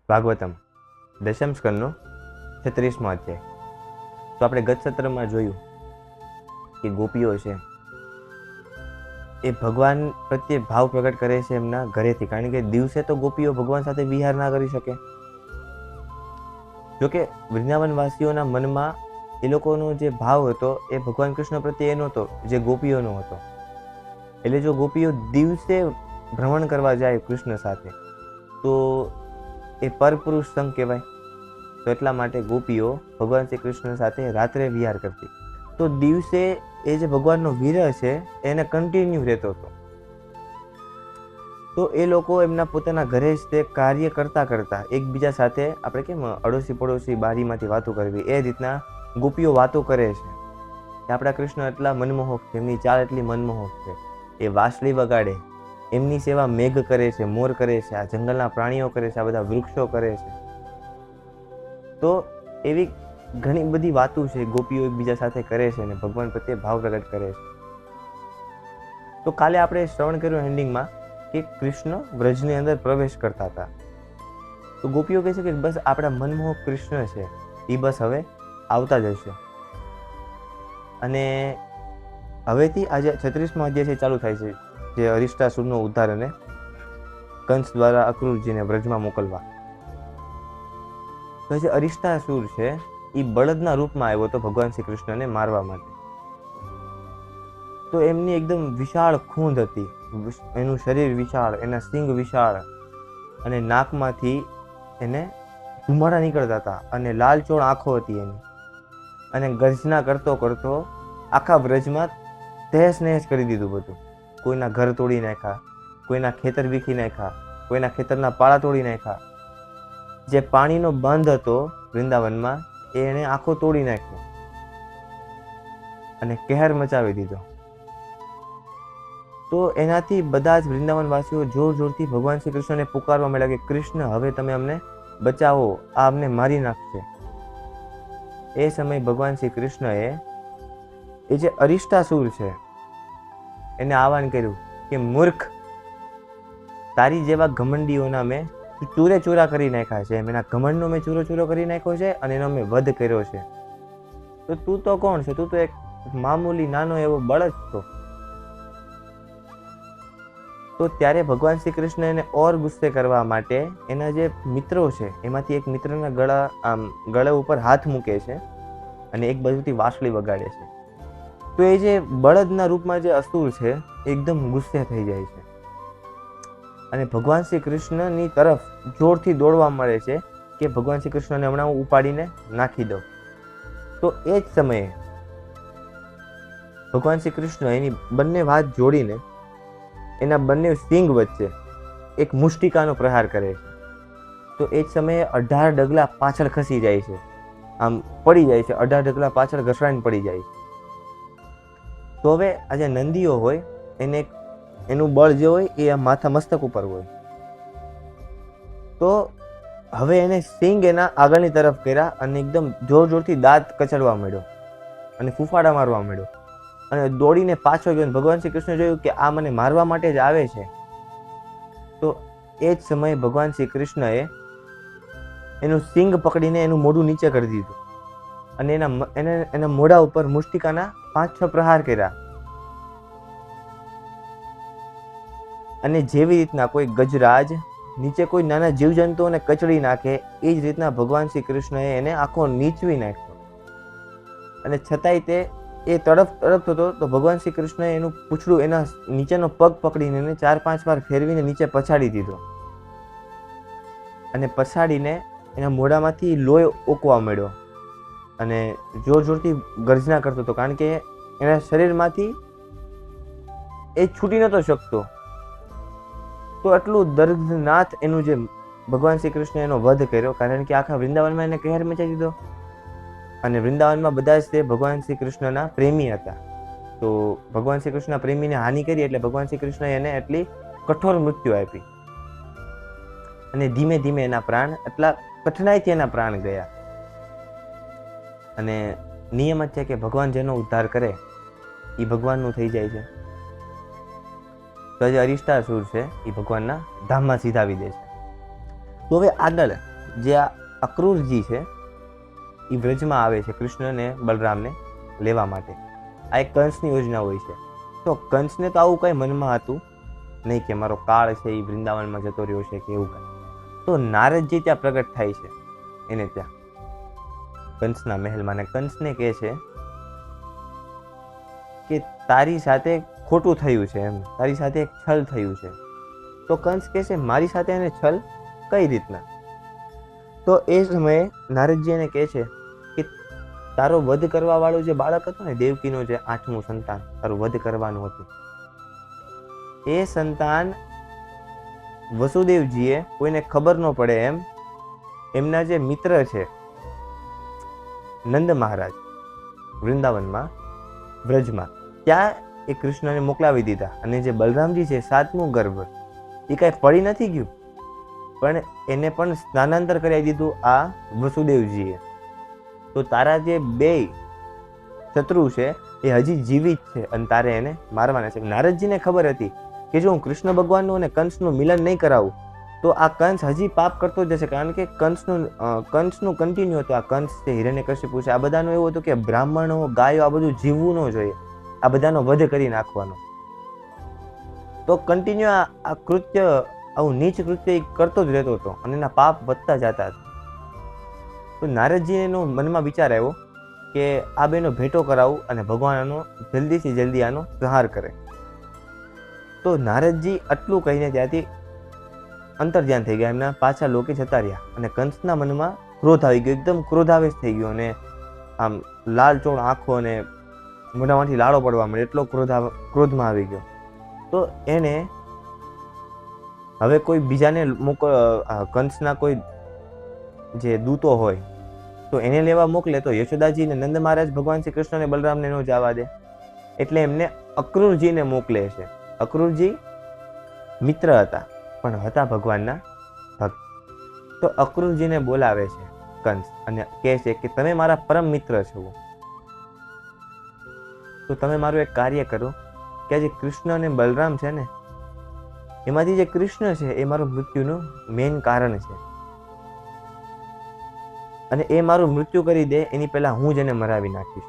ભાગવતમ દશમ સ્કંદનો 36મો અધ્યાય. તો આપણે ગત સત્રમાં જોયું કે ગોપીઓ છે એ ભગવાન પ્રત્યે ભાવ પ્રગટ કરે છે એમના ઘરેથી, કારણ કે દિવસે તો ગોપીઓ ભગવાન સાથે વિહાર ના કરી શકે. જોકે વૃંદાવનવાસીઓના મનમાં એ લોકોનો જે ભાવ હતો એ ભગવાન કૃષ્ણ પ્રત્યે એ નહોતો જે ગોપીઓનો હતો. એટલે જો ગોપીઓ દિવસે ભ્રમણ કરવા જાય કૃષ્ણ સાથે તો એ પરપુરુષ સંગ કહેવાય. તો એટલા માટે ગોપીઓ ભગવાન શ્રી કૃષ્ણ સાથે રાત્રે વિહાર કરતી. તો દિવસે એ જે ભગવાનનો વિરહ છે એને કન્ટિન્યુ રહેતો હતો. તો એ લોકો એમના પોતાના ઘરે જ તે કાર્ય કરતા કરતા એકબીજા સાથે, આપણે કેમ અડોશી પડોશી બારીમાંથી વાતો કરવી, એ રીતના ગોપીઓ વાતો કરે છે કે આપણા કૃષ્ણ એટલા મનમોહક છે, એમની ચાલ એટલી મનમોહક છે, એ વાંસળી વગાડે, એમની સેવા મેઘ કરે છે, મોર કરે છે, આ જંગલના પ્રાણીઓ કરે છે, આ બધા વૃક્ષો કરે છે. તો એવી ઘણી બધી વાતો છે ગોપીઓ એકબીજા સાથે કરે છે અને ભગવાન પ્રત્યે ભાવ પ્રગટ કરે છે. તો કાલે આપણે શ્રવણ કર્યું એન્ડિંગમાં કે કૃષ્ણ વ્રજની અંદર પ્રવેશ કરતા હતા. તો ગોપીઓ કહે છે કે બસ આપણા મનમોહક કૃષ્ણ છે એ બસ હવે આવતા જ હશે. અને હવેથી આજે 36મો અધ્યાય ચાલુ થાય છે, જે અરિષ્ટાસુરનો ઉદ્ધાર અને કંસ દ્વારા અક્રૂરજીને વ્રજમાં મોકલવા. તો જે અરિષ્ટાસુર છે એ બળદના રૂપમાં આવ્યો હતો ભગવાન શ્રી કૃષ્ણને મારવા માટે. તો એમની એકદમ વિશાળ ખૂંદ હતી, એનું શરીર વિશાળ, એના સિંગ વિશાળ, અને નાકમાંથી એને ધુમાડા નીકળતા હતા, અને લાલચોળ આંખો હતી એની, અને ગર્જના કરતો કરતો આખા વ્રજમાં તહેસ નહેસ કરી દીધું બધું. કોઈના ઘર તોડી નાખ્યા, કોઈના ખેતર વીખી નાખ્યા, કોઈના ખેતરના પાળા તોડી નાખ્યા. જે પાણીનો બંધ હતો વૃંદાવનમાં એ એણે આખો તોડી નાખ્યો અને કહેર મચાવી દીધો. તો એનાથી બધા જ વૃંદાવનવાસીઓ જોર જોરથી ભગવાન શ્રી કૃષ્ણને પુકારવા માંડ્યા કે કૃષ્ણ હવે તમે અમને બચાવો, આ અમને મારી નાખશે. એ સમયે ભગવાન શ્રી કૃષ્ણએ એ જે અરિષ્ટાસુર છે એને આહવાન કર્યું કે મૂર્ખ, તારી જેવા ઘમંડીઓના મેં ચૂરે ચૂરા કરી નાખ્યા છે, એના ઘમંડનો મેં ચૂરો ચૂરો કરી નાખ્યો છે અને એનો મેં વધ કર્યો છે. તો તું તો કોણ છે? તું તો એક મામૂલી નાનો એવો બળદ છો. તો ત્યારે ભગવાન શ્રી કૃષ્ણ એને ઓર ગુસ્સે કરવા માટે એના જે મિત્રો છે એમાંથી એક મિત્રના ગળા ઉપર હાથ મૂકે છે અને એક બાજુથી વાંસળી વગાડે છે. તો એ જે બળદના રૂપમાં જે અસુર છે એકદમ ગુસ્સે થઈ જાય છે અને ભગવાન શ્રી કૃષ્ણની તરફ જોરથી દોડવા મળે છે કે ભગવાન શ્રી કૃષ્ણને હમણાં હું ઉપાડીને નાખી દઉં. તો એ જ સમયે ભગવાન શ્રી કૃષ્ણ એની બંને હાથ જોડીને એના બંને સિંગ વચ્ચે એક મુષ્ટિકાનો પ્રહાર કરે છે. તો એ જ સમયે 18 ડગલા પાછળ ખસી જાય છે, આમ પડી જાય છે, 18 ડગલા પાછળ ઘસડાઈને પડી જાય છે. તો હવે આ જે નંદીઓ હોય એને એનું બળ જે હોય એ આ માથા મસ્તક ઉપર હોય. તો હવે એને સિંગ એના આગળની તરફ કર્યા અને એકદમ જોર જોરથી દાંત કચડવા માંડ્યો અને ફૂફાડા મારવા માંડ્યો અને દોડીને પાછો ગયો. ભગવાન શ્રી કૃષ્ણ જોયું કે આ મને મારવા માટે જ આવે છે. તો એ જ સમયે ભગવાન શ્રી કૃષ્ણએ એનું સિંગ પકડીને એનું મોઢું નીચે કરી દીધું અને એના મોઢા ઉપર મુષ્ટિકાના 5-6 પ્રહાર કર્યા. અને જેવી રીતના કોઈ ગજરાજ નીચે કોઈ નાના જીવજંતુઓને કચડી નાખે એ જ રીતના ભગવાન શ્રી કૃષ્ણએ એને આખો નીચવી નાખ્યો. અને છતાંય તે એ તડપતો હતો. તો ભગવાન શ્રી કૃષ્ણએ એનું પૂંછડું એના નીચેનો પગ પકડીને એને 4-5 વાર ફેરવીને નીચે પછાડી દીધો અને પછાડીને એના મોઢામાંથી લોહી ઓકવા માંડ્યો અને જોર જોરથી ગર્જના કરતો હતો, કારણ કે એના શરીરમાંથી એ છૂટી નહોતો શકતો. તો એટલું દર્દનાથ એનું જે ભગવાન શ્રી કૃષ્ણ એનો વધ કર્યો, કારણ કે આખા વૃંદાવનમાં એને કહેર મચાવી દીધો. અને વૃંદાવનમાં બધા જ તે ભગવાન શ્રી કૃષ્ણના પ્રેમી હતા. તો ભગવાન શ્રી કૃષ્ણના પ્રેમીને હાનિ કરી એટલે ભગવાન શ્રી કૃષ્ણએ એને એટલી કઠોર મૃત્યુ આપી અને ધીમે ધીમે એના પ્રાણ એટલા કઠણાઈથી એના પ્રાણ ગયા. અને નિયમ જ છે કે ભગવાન જેનો ઉદ્ધાર કરે એ ભગવાનનું થઈ જાય છે. તો જે અરિષ્ટાસુર છે એ ભગવાનના ધામમાં સીધાવી દે છે. તો હવે આગળ જે આ અક્રૂરજી છે એ વ્રજમાં આવે છે કૃષ્ણને બલરામને લેવા માટે. આ એક કંસની યોજના હોય છે. તો કંસને તો આવું કંઈ મનમાં હતું નહીં કે મારો કાળ છે એ વૃંદાવનમાં જતો રહ્યો છે કે એવું કંઈ. તો નારદજી ત્યાં પ્રગટ થાય છે એને ત્યાં કંસના મહેલમાં, ને કંસને કહે છે કે તારી સાથે ખોટું થયું છે, એમ તારી સાથે એક છલ થયું છે. તો કંસ કહે છે મારી સાથે એને છલ કઈ રીતના? તો એ સમયે નારદજી એને કહે છે કે તારો વધ કરવા વાળું જે બાળક હતું ને, દેવકીનો જે 8મું સંતાન તારું વધ કરવાનું હતું, એ સંતાન વસુદેવજીએ કોઈને ખબર ન પડે એમ એમના જે મિત્ર છે નંદ મહારાજ વૃંદાવનમાં વ્રજમાં, ત્યાં એ કૃષ્ણને મોકલાવી દીધા. અને જે બલરામજી છે 7મું ગર્ભ એ કાંઈ પડી નથી ગયું, પણ એને પણ સ્નાનાંતર કરાવી દીધું આ વસુદેવજીએ. તો તારા જે 2 શત્રુ છે એ હજી જીવિત છે અને તારે એને મારવાના છે. નારદજીને ખબર હતી કે જો હું કૃષ્ણ ભગવાનનું અને કંસનું મિલન નહીં કરાવું તો આ કંસ હજી પાપ કરતો જશે, કારણ કે કંસનું કન્ટિન્યુ હતું. આ કંસ છે, હિરણ્યકશિપુ છે, આ બધાનું એવું હતું કે બ્રાહ્મણો, ગાયો આ બધું જીવવું ન જોઈએ, આ બધાનો વધ કરી નાખવાનો. તો કન્ટિન્યુ આ કૃત્ય, આવું નીચ કૃત્ય એ કરતો જ રહેતો હતો અને એના પાપ વધતા જતા હતા. તો નારદજીનો મનમાં વિચાર આવ્યો કે આ બેનો ભેટો કરાવું અને ભગવાન આનો જલ્દીથી જલ્દી આનો સંહાર કરે. તો નારદજી આટલું કહીને ત્યાંથી અંતર્ધ્યાન થઈ ગયા, એમના પાછા લોકે જતા રહ્યા. અને કંસના મનમાં ક્રોધ આવી ગયો, એકદમ ક્રોધાવેશ થઈ ગયો અને આમ લાલચોળ આંખો અને મોઢામાંથી લાળો પડવા મળે, એટલો ક્રોધમાં આવી ગયો. તો એને હવે કોઈ બીજાને કંસના કોઈ જે દૂતો હોય તો એને લેવા મોકલે તો યશોદાજી ને નંદ મહારાજ ભગવાન શ્રી કૃષ્ણ અને બલરામને ન જવા દે, એટલે એમને અક્રૂરજીને મોકલે છે. અક્રૂરજી મિત્ર હતા પણ હતા ભગવાનના ભક્ત. તો અક્રૂરજીને બોલાવે છે કંસ અને કહે છે કે તમે મારા પરમ મિત્ર છો, તો તમે મારું એક કાર્ય કરો કે જે કૃષ્ણ અને બલરામ છે ને, એમાંથી જે કૃષ્ણ છે એ મારું મૃત્યુનું મેઇન કારણ છે અને એ મારું મૃત્યુ કરી દે એની પહેલા હું જ એને મરાવી નાખીશ.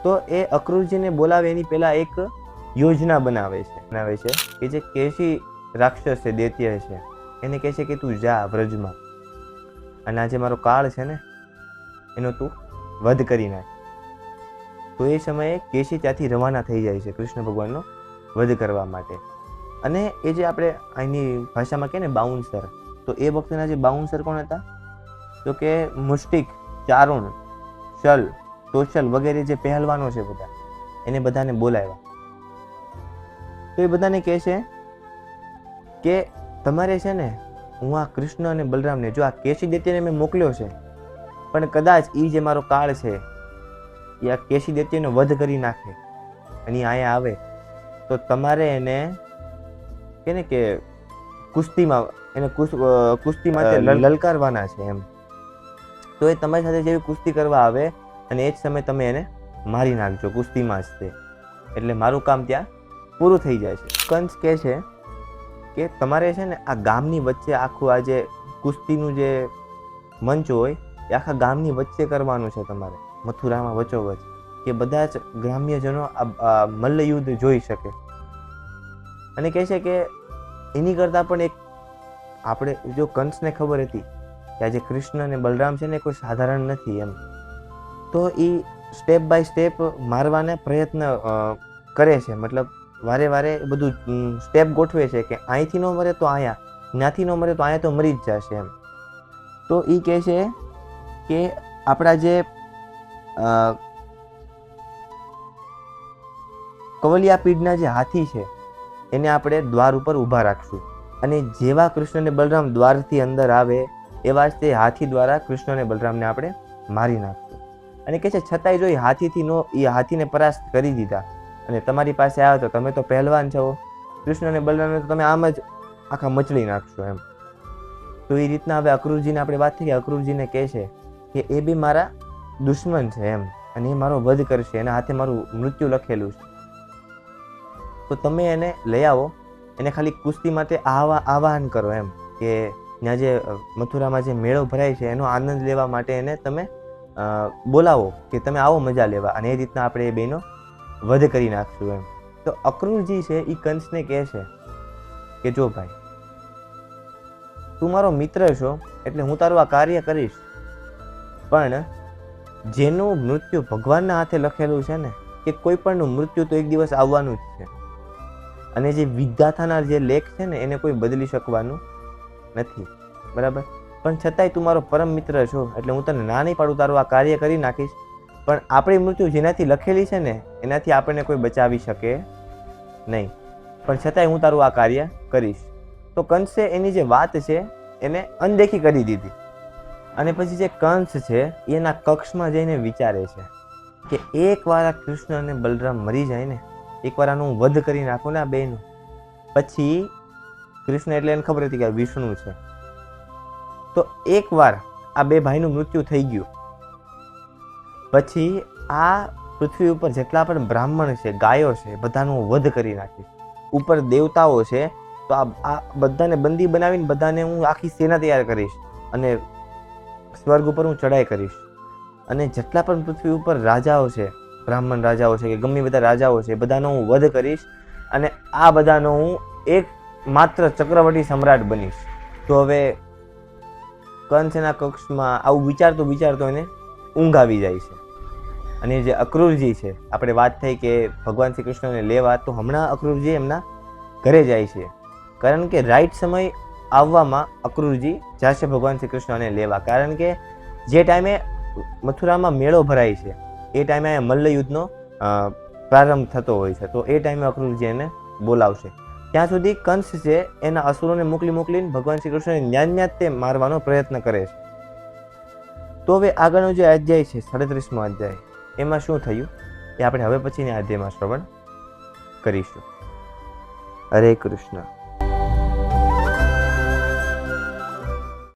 તો એ અક્રૂરજીને બોલાવે એની પહેલા એક યોજના બનાવે છે કે જે કેશી રાક્ષસ છે, દૈત્ય છે, એને કહે છે કે તું જા વ્રજમાં અને આજે મારો કાળ છે ને એનો તું વધ કરી નાખ. તો એ સમયે કેશી ત્યાંથી રવાના થઈ જાય છે કૃષ્ણ ભગવાનનો વધ કરવા માટે. અને એ જે આપણે અહીંની ભાષામાં કહે ને બાઉન્સર, તો એ વખતના જે બાઉન્સર કોણ હતા? તો કે મુષ્ટિક, ચારુણ, શલ, તોશલ વગેરે જે પહેલવાનો છે બધા, એને બધાને બોલાવ્યા. તો એ બધાને કહે છે કે તમારે છે ને હું આ કૃષ્ણ અને બલરામને, જો આ કેશી દૈત્યને મેં મોકલ્યો છે પણ કદાચ એ જે મારો કાળ છે એ આ કેશી દૈત્યનો વધ કરી નાખે અને અહીંયા આવે તો તમારે એને કે ને કે કુસ્તીમાં એને કુસ્તી માટે લલકારવાના છે એમ. તો એ તમારી સાથે જેવી કુસ્તી કરવા આવે અને એ જ સમયે તમે એને મારી નાખજો કુસ્તીમાં જ તે, એટલે મારું કામ ત્યાં પૂરું થઈ જાય છે. કંસ કહે છે કે તમારે છે ને આ ગામની વચ્ચે આખું આ જે કુસ્તીનું જે મંચ હોય એ આખા ગામની વચ્ચે કરવાનું છે તમારે, મથુરામાં વચ્ચોવચ, કે બધા જ ગ્રામ્યજનો આ મલ્લયુદ્ધ જોઈ શકે. અને કહે છે કે એની કરતાં પણ એક આપણે જો કંસને ખબર હતી કે આજે કૃષ્ણ અને બલરામ છે ને કોઈ સાધારણ નથી એમ, તો એ સ્ટેપ બાય સ્ટેપ મારવાના પ્રયત્ન કરે છે. મતલબ વારે વારે બધું સ્ટેપ ગોઠવે છે કે અહીંથી ન મરે તો અહીંયા, ત્યાંથી ન મરે તો અહીંયા તો મરી જ જશે એમ. તો એ કહે છે કે આપણા જે કવલિયાપીડના જે હાથી છે એને આપણે દ્વાર ઉપર ઊભા રાખશું અને જેવા કૃષ્ણ અને બલરામ દ્વારથી અંદર આવે એવા જ તે હાથી દ્વારા કૃષ્ણ અને બલરામને આપણે મારી નાખશું. અને કહે છે છતાંય જો એ હાથીને પરાસ્ત કરી દીધા અને તમારી પાસે આવ્યો તો તમે તો પહેલવાન છો, કૃષ્ણ અને બલરામને તો તમે આમ જ આખા મચડી નાખશો એમ. તો એ રીતના હવે અક્રૂરજીને આપણે વાત થઈ, અક્રૂરજીને કહે છે કે એ બી મારા દુશ્મન છે એમ અને એ મારો વધ કરશે, એના હાથે મારું મૃત્યુ લખેલું છે, તો તમે એને લઈ આવો, એને ખાલી કુસ્તી માટે આવાહન કરો એમ કે ત્યાં જે મથુરામાં જે મેળો ભરાય છે એનો આનંદ લેવા માટે એને તમે બોલાવો કે તમે આવો મજા લેવા, અને એ રીતના આપણે એ બેનો વધ કરી નાખશું એમ. તો અક્રૂરજી છે એ કંસને કહે છે કે જો ભાઈ, તું મારો મિત્ર છો એટલે હું તારું આ કાર્ય કરીશ, પણ જેનું મૃત્યુ ભગવાનના હાથે લખેલું છે ને, કે કોઈ પણનું મૃત્યુ તો એક દિવસ આવવાનું જ છે, અને જે વિધાતાના જે લેખ છે ને એને કોઈ બદલી શકવાનું નથી, બરાબર. પણ છતાંય તું મારો પરમ મિત્ર છો એટલે હું તને ના નહીં પાડું, તારું આ કાર્ય કરી નાખીશ, પણ આપણી મૃત્યુ જેનાથી લખેલી છે ને એનાથી આપણને કોઈ બચાવી શકે નહીં, પણ છતાંય હું તારું આ કાર્ય કરીશ. તો કંસે એની જે વાત છે એને અનદેખી કરી દીધી, અને પછી જે કંસ છે એના કક્ષમાં જઈને વિચારે છે કે એકવાર આ કૃષ્ણ અને બલરામ મરી જાય ને, એકવાર આનું હું વધ કરી નાખું ને આ બેનું, પછી કૃષ્ણ એટલે એને ખબર હતી કે વિષ્ણુ છે, તો એકવાર આ બે ભાઈનું મૃત્યુ થઈ ગયું પછી આ પૃથ્વી ઉપર જેટલા પણ બ્રાહ્મણ છે, ગાયો છે, બધાનું વધ કરી નાખીશ. ઉપર દેવતાઓ છે તો આ બધાને બંદી બનાવીને બધાને હું આખી સેના તૈયાર કરીશ, અને સ્વર્ગ ઉપર હું ચડાઈ કરીશ, અને જેટલા પણ પૃથ્વી ઉપર રાજાઓ છે, બ્રાહ્મણ રાજાઓ છે કે ગમે બધા રાજાઓ છે, બધાનો હું વધ કરીશ, અને આ બધાનો હું એક માત્ર ચક્રવર્તી સમ્રાટ બનીશ. તો હવે કંસ એના કક્ષમાં આવું વિચારતો વિચારતો એને ઊંઘ આવી જાય છે. અને જે અક્રૂરજી છે, આપણે વાત થઈ કે ભગવાન શ્રી કૃષ્ણને લેવા, તો હમણાં અક્રૂરજી એમના ઘરે જાય છે, કારણ કે રાઈટ સમય આવવામાં અક્રૂરજી જશે ભગવાન શ્રી કૃષ્ણને લેવા, કારણ કે જે ટાઈમે મથુરામાં મેળો ભરાય છે એ ટાઈમે મલ્લયુદ્ધનો પ્રારંભ થતો હોય છે, તો એ ટાઈમે અક્રૂરજી એને બોલાવશે. ત્યાં સુધી કંસ છે એના અસુરોને મોકલીને ભગવાન શ્રી કૃષ્ણને ન્યા તે મારવાનો પ્રયત્ન કરે છે. તો હવે આગળનો જે અધ્યાય છે 37મો અધ્યાય, એમાં શું થયું એ આપણે હવે પછીના અધ્યાયમાં શ્રવણ કરીશું. હરે કૃષ્ણ.